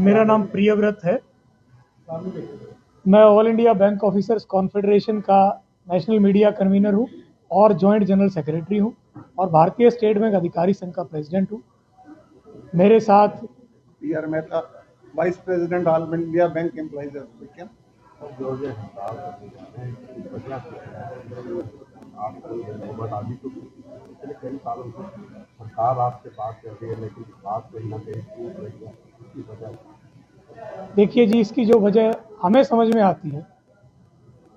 मेरा नाम प्रियव्रत है। मैं all India bank officers confederation का नेशनल मीडिया कन्वीनर हूँ और जॉइंट जनरल सेक्रेटरी हूँ और भारतीय स्टेट बैंक अधिकारी संघ का प्रेसिडेंट हूँ। मेरे साथ PR Mehta, vice president all India bank employees association. कई सालों से सरकार आपसे बात कर रही है, लेकिन बात कहीं ना कहीं टूट रही है, इसकी वजह। देखिए जी, इसकी जो वजह हमें समझ में आती है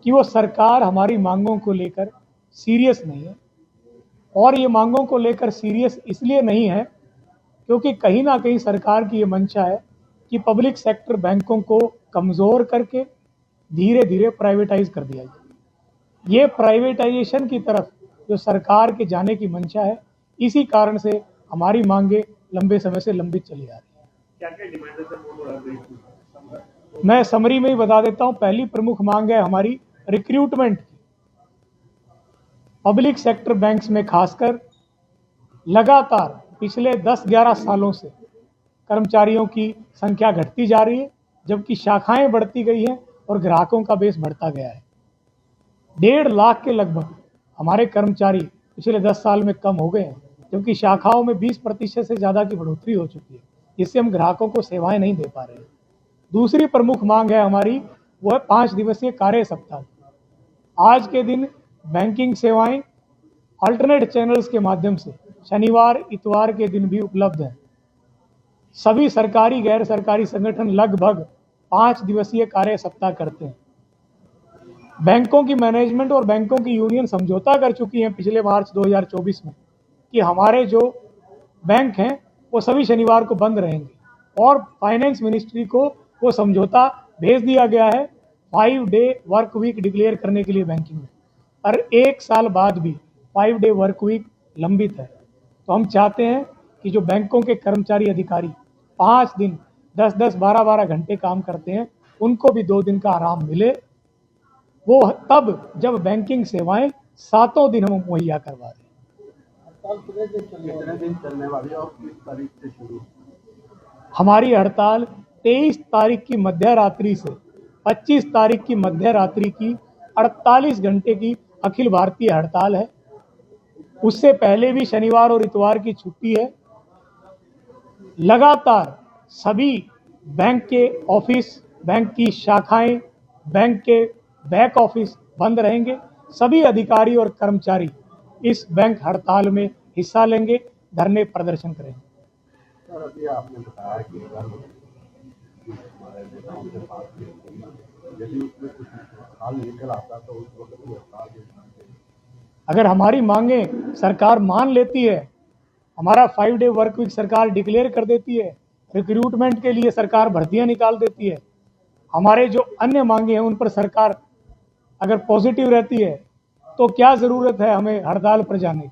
कि वो सरकार हमारी मांगों को लेकर सीरियस नहीं है, और ये मांगों को लेकर सीरियस इसलिए नहीं है क्योंकि कहीं ना कहीं सरकार की ये मंशा है कि पब्लिक सेक्टर बैंकों को कमज़ोर करके धीरे धीरे प्राइवेटाइज कर दिया जाए। ये प्राइवेटाइजेशन की तरफ जो सरकार के जाने की मंशा है, इसी कारण से हमारी मांगे लंबे समय से लंबित चली आ रही है। क्या-क्या डिमांड है? मैं समरी में ही बता देता हूं। पहली प्रमुख मांग है हमारी रिक्रूटमेंट की। पब्लिक सेक्टर बैंक्स में खासकर लगातार पिछले 10-11 सालों से कर्मचारियों की संख्या घटती जा रही है, जबकि शाखाएं बढ़ती गई हैं और ग्राहकों का बेस बढ़ता गया है। 1.5 लाख के लगभग हमारे कर्मचारी पिछले 10 साल में कम हो गए हैं, जबकि शाखाओं में 20% से ज़्यादा की बढ़ोतरी हो चुकी है, जिससे हम ग्राहकों को सेवाएं नहीं दे पा रहे हैं। दूसरी प्रमुख मांग है हमारी, वो है 5 दिवसीय कार्य सप्ताह। आज के दिन बैंकिंग सेवाएं अल्टरनेट चैनल्स के माध्यम से शनिवार इतवार के दिन भी उपलब्ध हैं। सभी सरकारी गैर सरकारी संगठन लगभग 5 दिवसीय कार्य सप्ताह करते हैं। बैंकों की मैनेजमेंट और बैंकों की यूनियन समझौता कर चुकी हैं पिछले मार्च 2024 में कि हमारे जो बैंक हैं वो सभी शनिवार को बंद रहेंगे, और फाइनेंस मिनिस्ट्री को वो समझौता भेज दिया गया है 5 डे वर्क वीक डिक्लेयर करने के लिए बैंकिंग में। और 1 साल बाद भी 5 डे वर्क वीक लंबित है। तो हम चाहते हैं कि जो बैंकों के कर्मचारी अधिकारी 5 दिन 10-10, 12-12 घंटे काम करते हैं, उनको भी 2 दिन का आराम मिले। वो तब जब बैंकिंग सेवाएं 7 दिन हम मुहैया करवा रहे हैं। कितने दिन चलने वाली है और किस तारीख से शुरू? हमारी हड़ताल 23 तारीख की मध्य रात्रि से 25 तारीख की मध्य रात्रि की 48 घंटे की अखिल भारतीय हड़ताल है। उससे पहले भी शनिवार और इतवार की छुट्टी है। लगातार सभी बैंक के ऑफिस, बैंक की शाखाएं, बैंक के बैक ऑफिस बंद रहेंगे। सभी अधिकारी और कर्मचारी इस बैंक हड़ताल में हिस्सा लेंगे, धरने प्रदर्शन करेंगे। सर, अभी आपने बताया कि हमारे नेताओं से बात की, यदि उसमें कुछ हल निकल आता तो उस वक्त भी हड़ताल। अगर हमारी मांगे सरकार मान लेती है, हमारा 5 डे वर्क वीक सरकार डिक्लेयर कर देती है, रिक्रूटमेंट के लिए सरकार भर्तियां निकाल देती है, हमारे जो अन्य मांगे हैं उन पर सरकार अगर पॉजिटिव रहती है, तो क्या ज़रूरत है हमें हड़ताल पर जाने की।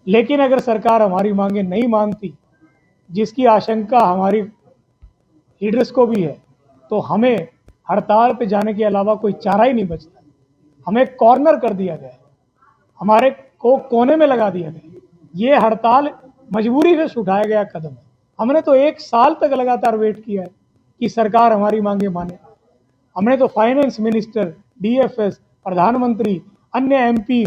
लेकिन अगर सरकार हमारी मांगे नहीं मानती, जिसकी आशंका हमारी लीडर्स को भी है, तो हमें हड़ताल पर जाने के अलावा कोई चारा ही नहीं बचता। हमें कॉर्नर कर दिया गया है, हमारे को कोने में लगा दिया गया। ये हड़ताल मजबूरी से उठाया गया कदम है। हमने तो 1 साल तक लगातार वेट किया है कि सरकार हमारी मांगे माने। हमने तो फाइनेंस मिनिस्टर, डीएफएस, प्रधानमंत्री, अन्य एमपी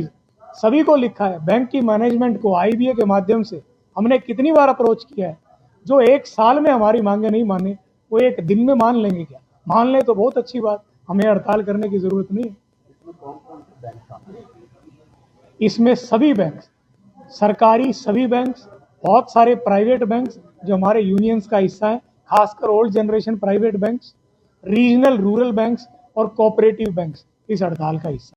सभी को लिखा है। बैंक की मैनेजमेंट को आईबीए के माध्यम से हमने कितनी बार अप्रोच किया है। जो 1 साल में हमारी मांगे नहीं माने, वो 1 दिन में मान लेंगे क्या? मान लें तो बहुत अच्छी बात, हमें हड़ताल करने की जरूरत नहीं है। इसमें सभी बैंक, सरकारी सभी बैंक, बहुत सारे प्राइवेट बैंक्स जो हमारे यूनियंस का हिस्सा है, खासकर old generation private banks, regional rural banks और कोऑपरेटिव बैंक्स इस हड़ताल का हिस्सा।